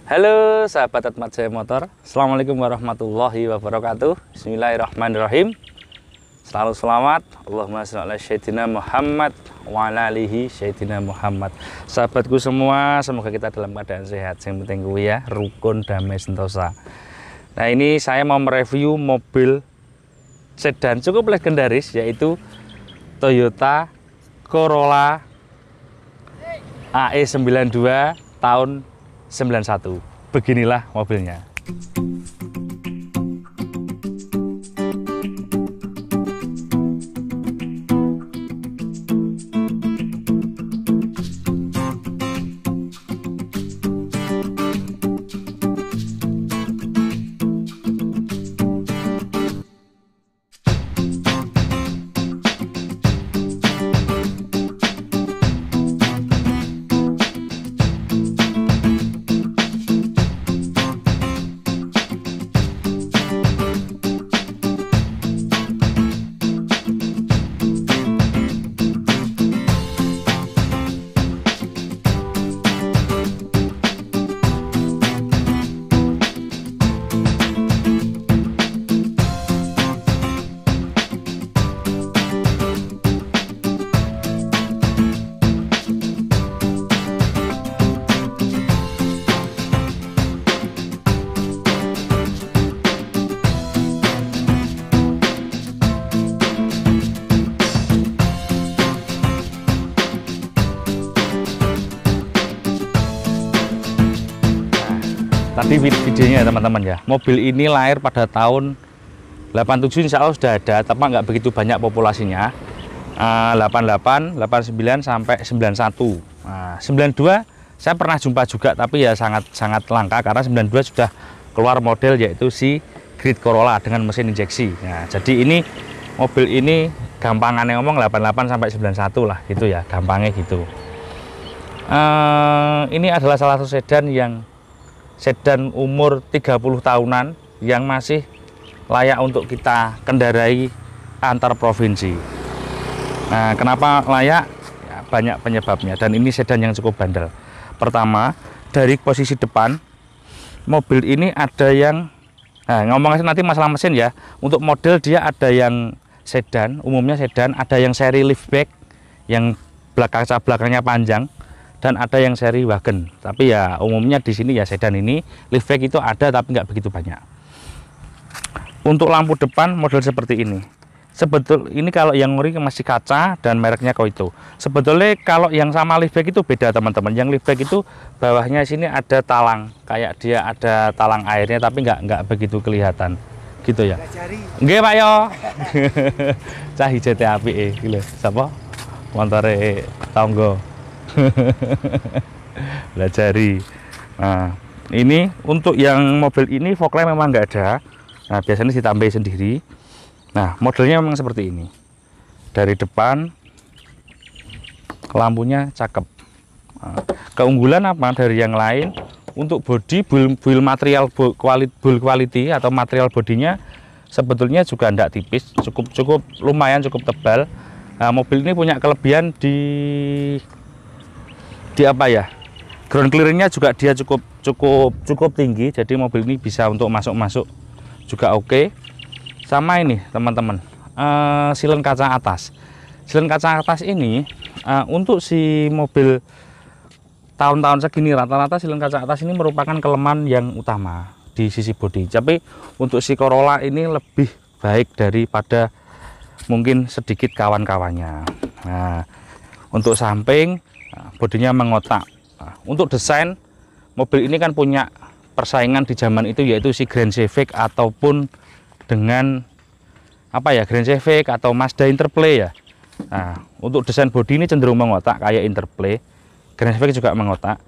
Halo sahabat Atmat Jaya Motor, Assalamualaikum warahmatullahi wabarakatuh. Bismillahirrahmanirrahim. Selalu selamat, Allahumma sholli ala sayyidina Muhammad wa ala alihi sayyidina Muhammad. Sahabatku semua, semoga kita dalam keadaan sehat. Yang penting gue ya, rukun, damai, sentosa. Nah, ini saya mau mereview mobil sedan cukup legendaris, yaitu Toyota Corolla AE92 tahun 91. Beginilah mobilnya. Tadi videonya ya teman-teman ya, mobil ini lahir pada tahun 87, insya Allah sudah ada, tapi nggak begitu banyak populasinya. 88, 89 sampai 91. 92 saya pernah jumpa juga, tapi ya sangat langka karena 92 sudah keluar model yaitu si Grid Corolla dengan mesin injeksi. Nah, jadi ini mobil ini gampangannya ngomong 88 sampai 91 lah gitu ya, gampangnya gitu. Ini adalah salah satu sedan umur 30 tahunan yang masih layak untuk kita kendarai antar provinsi. Nah, kenapa layak? Ya, banyak penyebabnya, dan ini sedan yang cukup bandel. Pertama, dari posisi depan mobil ini ada yang ngomongin nanti masalah mesin ya. Untuk model dia ada yang sedan, umumnya sedan, ada yang seri liftback yang kaca belakangnya panjang, dan ada yang seri wagon. Tapi ya umumnya di sini ya sedan ini liftback itu ada, tapi nggak begitu banyak. Untuk lampu depan model seperti ini. Ini kalau yang ori masih kaca dan mereknya Koito. Sebetulnya kalau yang sama liftback itu beda teman-teman. Yang liftback itu bawahnya sini ada talang, kayak dia ada talang airnya, tapi nggak begitu kelihatan. Gitu ya. Nggih Pak yo. Cah IJT APE iki lho. Sapa? Montore tangga. Belajari. Nah, ini untuk yang mobil ini fog lamp memang nggak ada. Nah, biasanya ditambahin sendiri. Nah, modelnya memang seperti ini. Dari depan lampunya cakep. Nah, keunggulan apa dari yang lain? Untuk bodi build material build quality atau material bodinya sebetulnya juga tidak tipis, cukup lumayan cukup tebal. Nah, mobil ini punya kelebihan di apa ya, ground clearingnya juga dia cukup tinggi, jadi mobil ini bisa untuk masuk juga oke. Sama ini teman-teman, silen kaca atas ini untuk si mobil tahun-tahun segini rata-rata silen kaca atas ini merupakan kelemahan yang utama di sisi bodi. Tapi untuk si Corolla ini lebih baik daripada mungkin sedikit kawan-kawannya. Nah, untuk samping bodinya mengotak. Nah, untuk desain mobil ini kan punya persaingan di zaman itu, yaitu si Grand Civic ataupun dengan apa ya, Grand Civic atau Mazda Interplay ya. Nah, untuk desain bodi ini cenderung mengotak kayak Interplay. Grand Civic juga mengotak.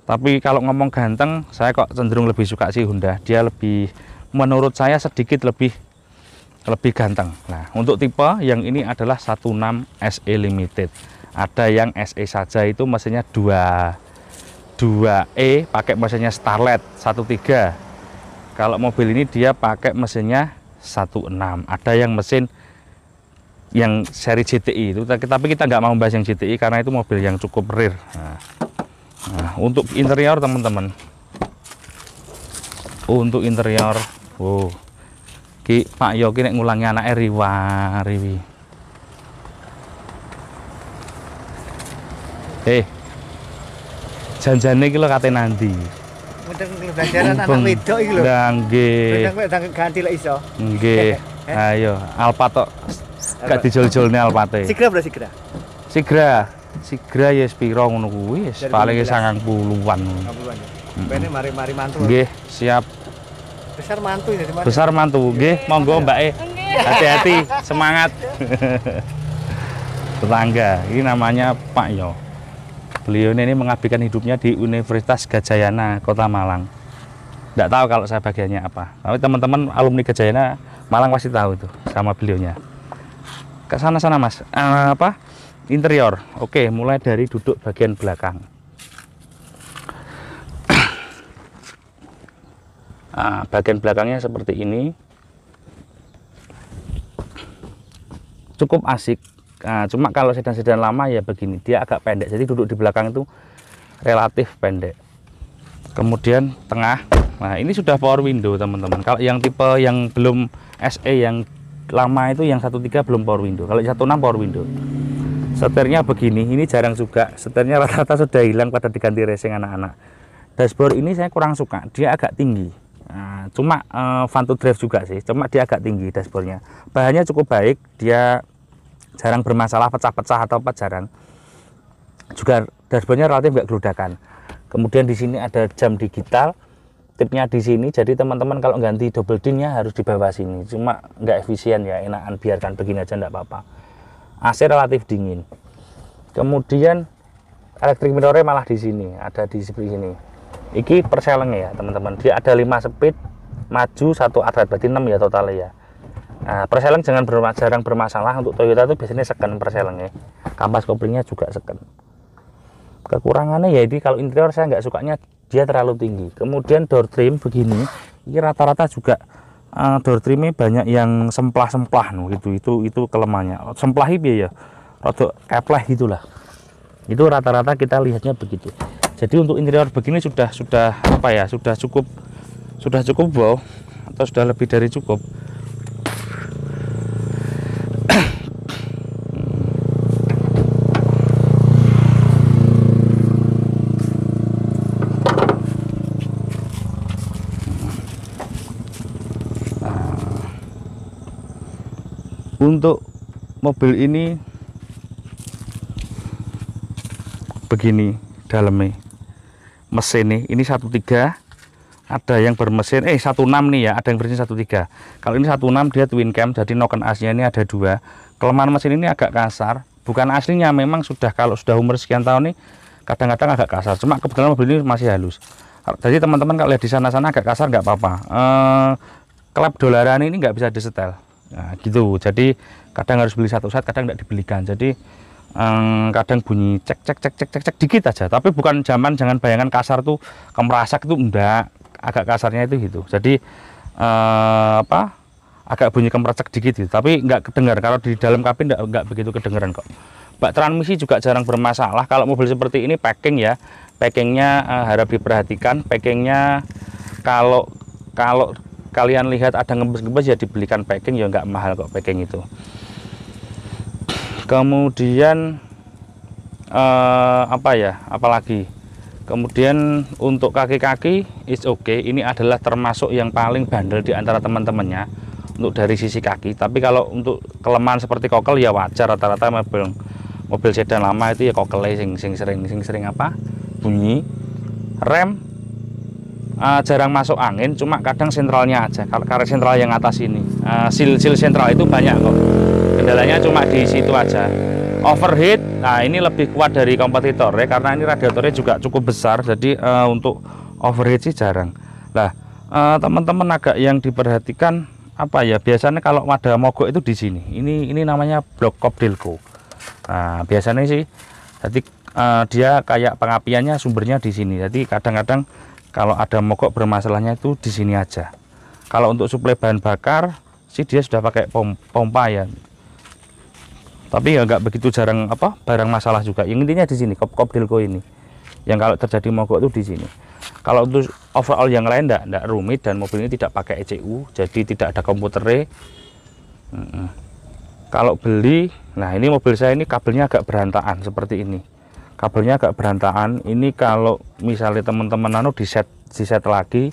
Tapi kalau ngomong ganteng, saya kok cenderung lebih suka si Honda. Dia lebih, menurut saya sedikit lebih ganteng. Nah, untuk tipe yang ini adalah 16 SE Limited. Ada yang SE saja itu mesinnya 2E pakai mesinnya Starlet 1.3. Kalau mobil ini dia pakai mesinnya 1.6. Ada yang mesin yang seri GTI itu, tapi kita nggak mau bahas yang GTI karena itu mobil yang cukup rare. Nah, untuk interior teman-teman, Untuk interior, wow, ki Pak Yo ki nek ngulangi anake riwi. Janjane iki lho kate nanti. Mudeng belajaran anak wedok iki lho. Lah nggih. Mudeng ganti lek iso. Nggih. Ayo, Alphard tok. Gak dijol-jolne Alphard-e. Sigra bro, sigra. Sigra ya piro ngono kuwi wis paling 90-an. 90-an ya. Bene mari mantu. Nggih, siap. Besar mantu ya, Mas. Besar mantu. Nggih, monggo Mbak. Hati-hati, semangat. Tetangga, ini namanya Pak Yo. Beliau ini mengabdikan hidupnya di Universitas Gadjayana, Kota Malang. Nggak tahu kalau saya bagiannya apa. Tapi teman-teman alumni Gadjayana Malang pasti tahu itu sama beliaunya. Ke sana-sana Mas. Interior. Oke, mulai dari duduk bagian belakang. Bagian belakangnya seperti ini. Cukup asik. Cuma kalau sedan-sedan lama ya begini, dia agak pendek. Jadi duduk di belakang itu relatif pendek. Kemudian tengah. Nah, ini sudah power window, teman-teman. Kalau yang tipe yang belum SE yang lama itu yang 13 belum power window. Kalau 16 power window. Setirnya begini, ini jarang juga. Setirnya rata-rata sudah hilang pada diganti racing anak-anak. Dashboard ini saya kurang suka, dia agak tinggi. Cuma fun to drive juga sih, cuma dia agak tinggi dashboardnya. Bahannya cukup baik, dia jarang bermasalah pecah-pecah atau apa jarang. Juga dashboardnya relatif nggak gerudakan. Kemudian di sini ada jam digital, tipnya di sini. Jadi teman-teman kalau ganti double din-nya harus di bawah sini. Cuma nggak efisien ya, enakan biarkan begini aja nggak apa-apa. AC relatif dingin. Kemudian electric mirror malah di sini, ada di sebelah sini. Iki perseleng ya teman-teman. Dia ada 5 speed, maju 1 arah, berarti 6 ya totalnya ya. Nah, perseleng jarang bermasalah. Untuk Toyota itu biasanya seken perselengnya. Kampas koplingnya juga seken. Kekurangannya ya ini kalau interior saya nggak sukanya dia terlalu tinggi. Kemudian door trim begini, ini rata-rata juga door trimnya banyak yang semplah-semplah itu kelemahannya. Semplah ya rada kepleh gitulah. Itu rata-rata kita lihatnya begitu. Jadi untuk interior begini sudah apa ya, sudah cukup wow, atau sudah lebih dari cukup. Untuk mobil ini begini dalamnya, mesin ini 13, ada yang bermesin 16 nih ya, ada yang bermesin 13. Kalau ini 16 dia twin cam, jadi noken asnya ini ada 2. Kelemahan mesin ini agak kasar, bukan aslinya, memang kalau sudah umur sekian tahun nih kadang-kadang agak kasar, cuma kebetulan mobil ini masih halus. Jadi teman-teman kalau lihat di sana-sana agak kasar nggak apa-apa. Klep dolaran ini nggak bisa disetel. Nah, gitu. Jadi kadang harus beli satu set, kadang tidak dibelikan. Jadi kadang bunyi cek dikit aja. Tapi bukan jangan bayangan kasar tuh kemerasak itu enggak, agak kasarnya itu gitu. Jadi agak bunyi kemerasak dikit gitu. Tapi enggak kedengar. Kalau di dalam kabin enggak begitu kedengaran kok. Bak transmisi juga jarang bermasalah. Kalau mobil seperti ini packing ya, packingnya harap diperhatikan. Packingnya kalau kalian lihat ada ngembes-ngembes ya dibelikan packing, ya nggak mahal kok packing itu. Kemudian apalagi kemudian untuk kaki-kaki is okay. Ini adalah termasuk yang paling bandel di antara teman-temannya untuk dari sisi kaki. Tapi kalau untuk kelemahan seperti kokel ya wajar, rata-rata mobil sedan lama itu ya kokelnya sing sering apa bunyi. Rem jarang masuk angin, cuma kadang sentralnya aja. Kalau karet sentral yang atas ini, seal sentral itu banyak kok. Kendalanya cuma di situ aja. Overheat, nah ini lebih kuat dari kompetitor ya, karena ini radiatornya juga cukup besar. Jadi untuk overheat sih jarang. Nah, teman-teman agak yang diperhatikan apa ya? Biasanya kalau ada mogok itu di sini. Ini namanya blok kop delco. Nah, biasanya sih, jadi dia kayak pengapiannya sumbernya di sini. Jadi kadang-kadang kalau ada mogok bermasalahnya itu di sini aja. Kalau untuk suplai bahan bakar sih dia sudah pakai pompa ya. Tapi ya nggak begitu jarang barang masalah juga. Yang intinya di sini kop delco ini. yang kalau terjadi mogok itu di sini. Kalau untuk overall yang lain enggak rumit, dan mobil ini tidak pakai ECU, jadi tidak ada komputernya. Kalau beli, nah ini mobil saya ini kabelnya agak berantakan seperti ini. Kabelnya agak berantakan. Ini kalau misalnya teman-teman di set lagi,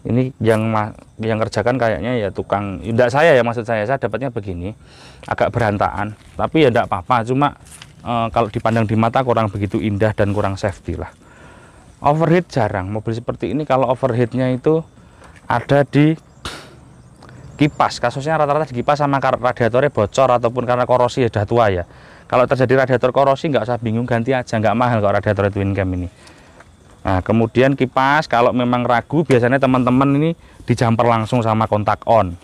ini yang kerjakan kayaknya ya tukang, tidak saya ya, maksud saya dapatnya begini, agak berantakan. Tapi ya tidak apa-apa, cuma kalau dipandang di mata kurang begitu indah dan kurang safety lah. Overheat jarang, mobil seperti ini kalau overheatnya itu ada di kipas, kasusnya rata-rata di kipas sama radiatornya bocor ataupun karena korosi ya, sudah tua ya. Kalau terjadi radiator korosi nggak usah bingung, ganti aja, nggak mahal kalau radiator twin cam ini. Nah kemudian kipas kalau memang ragu, biasanya teman-teman ini dijamper langsung sama kontak on.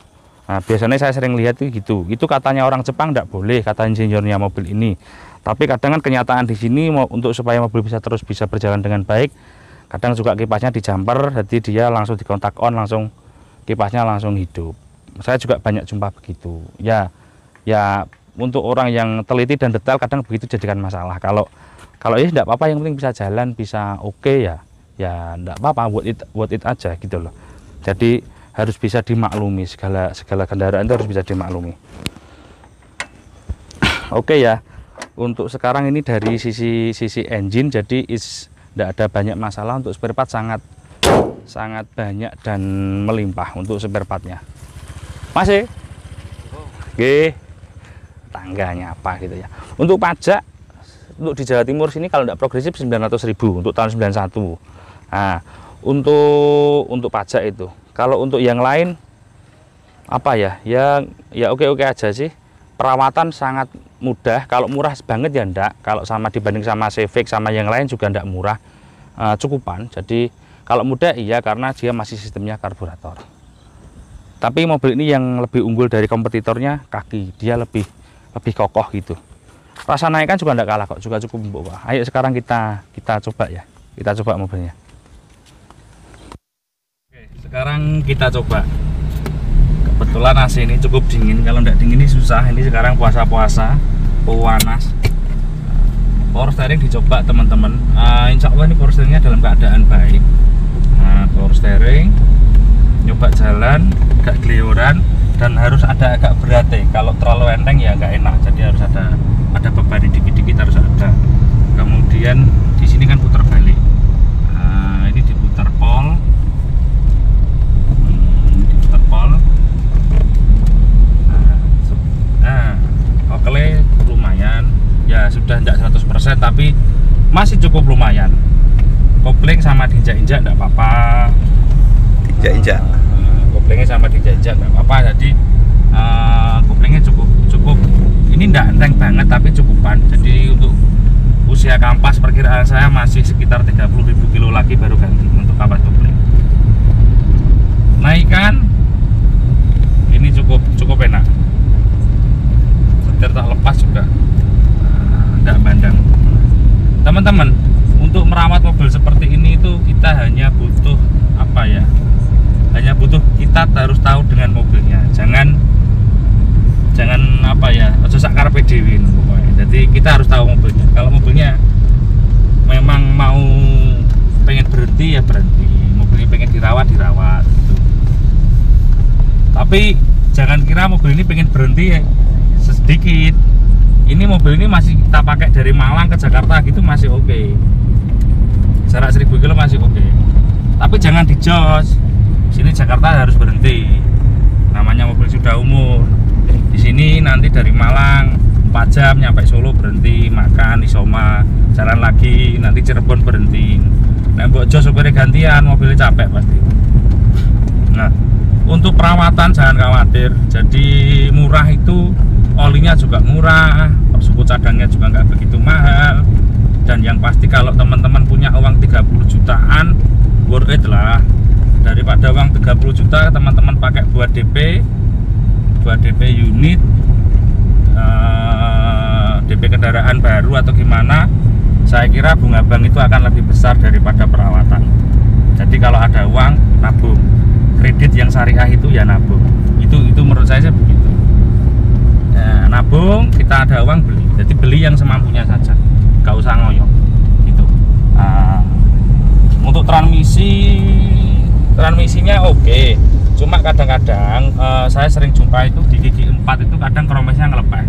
Nah biasanya saya sering lihat itu katanya orang Jepang tidak boleh, kata insinyurnya mobil ini. Tapi kadang kan kenyataan di sini untuk supaya mobil bisa berjalan dengan baik, kadang juga kipasnya dijamper, jadi dia langsung di kontak on, langsung kipasnya langsung hidup. Saya juga banyak jumpa begitu. Ya untuk orang yang teliti dan detail kadang begitu jadikan masalah. Kalau ya tidak apa-apa, yang penting bisa jalan, bisa oke ya tidak apa-apa, worth it aja gitu loh. Jadi harus bisa dimaklumi, segala kendaraan itu harus bisa dimaklumi. Oke ya. Untuk sekarang ini dari sisi engine, jadi tidak ada banyak masalah. Untuk spare part sangat banyak dan melimpah untuk spare partnya. Masih oke, tangganya apa gitu ya. Untuk pajak, untuk di Jawa Timur sini kalau tidak progresif 900.000 untuk tahun 91. Nah untuk pajak itu. Kalau untuk yang lain apa ya oke aja sih. Perawatan sangat mudah, kalau murah banget ya enggak, kalau dibanding sama Civic sama yang lain juga enggak murah, cukupan. Jadi kalau mudah iya, karena dia masih sistemnya karburator. Tapi mobil ini yang lebih unggul dari kompetitornya kaki, dia lebih kokoh gitu. Rasa naikkan juga enggak kalah kok, juga cukup empuk. Ayo sekarang kita coba ya, kita coba mobilnya. Oke, sekarang kita coba. Kebetulan AC ini cukup dingin, kalau tidak dingin ini susah. Ini sekarang puasa-puasa, panas. Power steering dicoba teman-teman. Insya Allah ini power steeringnya dalam keadaan baik. Nah, power steering, nyoba jalan, agak gelioran, dan harus ada agak berat ya. Kalau terlalu enteng ya nggak enak. Jadi harus ada beban dikit-dikit, harus ada. Kemudian di sini kan putar balik. Nah, ini diputar pol. Diputar pol. Oke, lumayan ya, sudah tidak 100% tapi masih cukup lumayan. Kopling sama diinjak-injak enggak apa-apa. Diinjak-injak. Koplingnya sama diinjak-injak enggak apa-apa. Jadi koplingnya cukup. Ini enggak enteng banget tapi cukupan. Jadi untuk usia kampas perkiraan saya masih sekitar 30.000 kilo lagi baru ganti untuk kampas kopling. Naikkan ini cukup enak. Tak lepas juga, tidak bandang. Teman-teman, untuk merawat mobil seperti ini itu kita hanya butuh apa ya? Hanya butuh kita harus tahu dengan mobilnya. Jangan apa ya? Ojo sak karepe dhewe pokoknya. Jadi kita harus tahu mobilnya. Kalau mobilnya memang mau pengen berhenti ya berhenti. Mobilnya pengen dirawat gitu. Tapi jangan kira mobil ini pengen berhenti ya sedikit. Ini mobil ini masih kita pakai dari Malang ke Jakarta gitu masih oke. Jarak 1000 km masih oke. Tapi jangan dijos. Sini Jakarta harus berhenti. Namanya mobil sudah umur. Di sini nanti dari Malang 4 jam nyampe Solo berhenti, makan isoma, jalan lagi, nanti Cirebon berhenti. Nah, mbok jos supirnya gantian, mobilnya capek pasti. Nah, untuk perawatan jangan khawatir. Jadi murah itu, olinya juga murah, suku cadangnya juga nggak begitu mahal, dan yang pasti kalau teman-teman punya uang 30 jutaan worth it lah. Daripada uang 30 juta teman-teman pakai buat DP unit, DP kendaraan baru atau gimana, saya kira bunga bank itu akan lebih besar daripada perawatan. Jadi kalau ada uang nabung, kredit yang syariah itu ya nabung, itu menurut saya begitu. Nabung, kita ada uang beli. Jadi beli yang semampunya saja, gak usah ngoyo gitu. transmisinya oke. Cuma kadang-kadang saya sering jumpa itu di gigi 4 itu kadang kromesnya ngelepeh.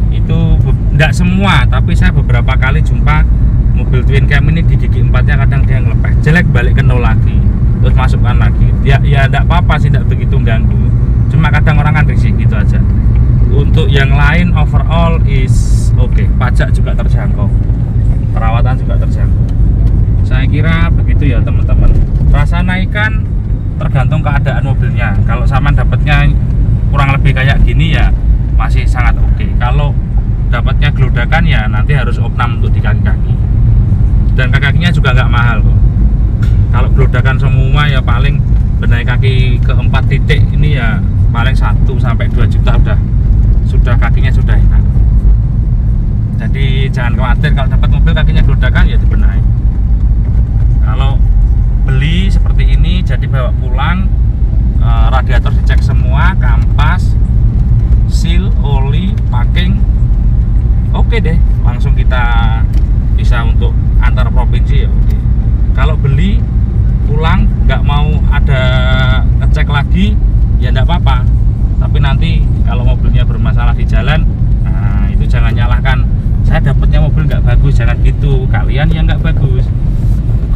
Itu enggak semua, tapi saya beberapa kali jumpa mobil twin cam ini di gigi 4-nya kadang dia ngelepeh. Jelek balik ke nol lagi, terus masukkan lagi. Ya enggak apa-apa sih, enggak begitu ganggu. Cuma kadang orang kan risih gitu aja. Untuk yang lain overall is oke. Pajak juga terjangkau, perawatan juga terjangkau. Saya kira begitu ya teman-teman. Rasa naikkan tergantung keadaan mobilnya. Kalau sama dapatnya kurang lebih kayak gini ya masih sangat oke. Kalau dapatnya geludakan ya nanti harus opnam untuk di kaki-kaki. Dan kaki-kakinya juga nggak mahal kok. Kalau geludakan semua ya paling benahi kaki ke 4 titik ini ya paling 1 sampai 2 juta sudah kakinya sudah enak. Jadi jangan khawatir kalau dapat mobil kakinya geludakan ya dibenahi. Kalau beli seperti ini jadi bawa pulang, radiator dicek semua, kampas, seal, oli, packing, oke deh, langsung kita bisa untuk antar provinsi ya oke. Kalau beli pulang nggak mau ada ngecek lagi ya nggak apa-apa, tapi nanti kalau mobilnya bermasalah di jalan, nah itu jangan nyalahkan saya dapatnya mobil nggak bagus, jangan gitu, kalian yang nggak bagus.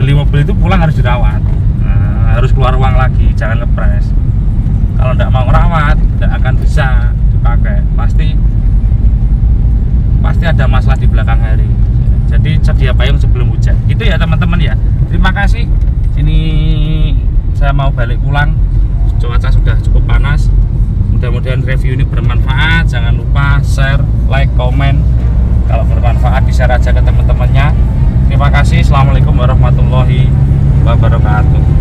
Beli mobil itu pulang harus dirawat, nah, harus keluar uang lagi, jangan ngepres. Kalau tidak mau ngerawat tidak akan bisa dipakai, pasti ada masalah di belakang hari. Jadi sedia payung sebelum hujan. Gitu ya teman-teman ya. Terima kasih. Ini saya mau balik pulang, cuaca sudah cukup panas. Mudah-mudahan review ini bermanfaat. Jangan lupa share, like, komen. Kalau bermanfaat di share aja ke teman-temannya. Terima kasih. Assalamualaikum warahmatullahi wabarakatuh.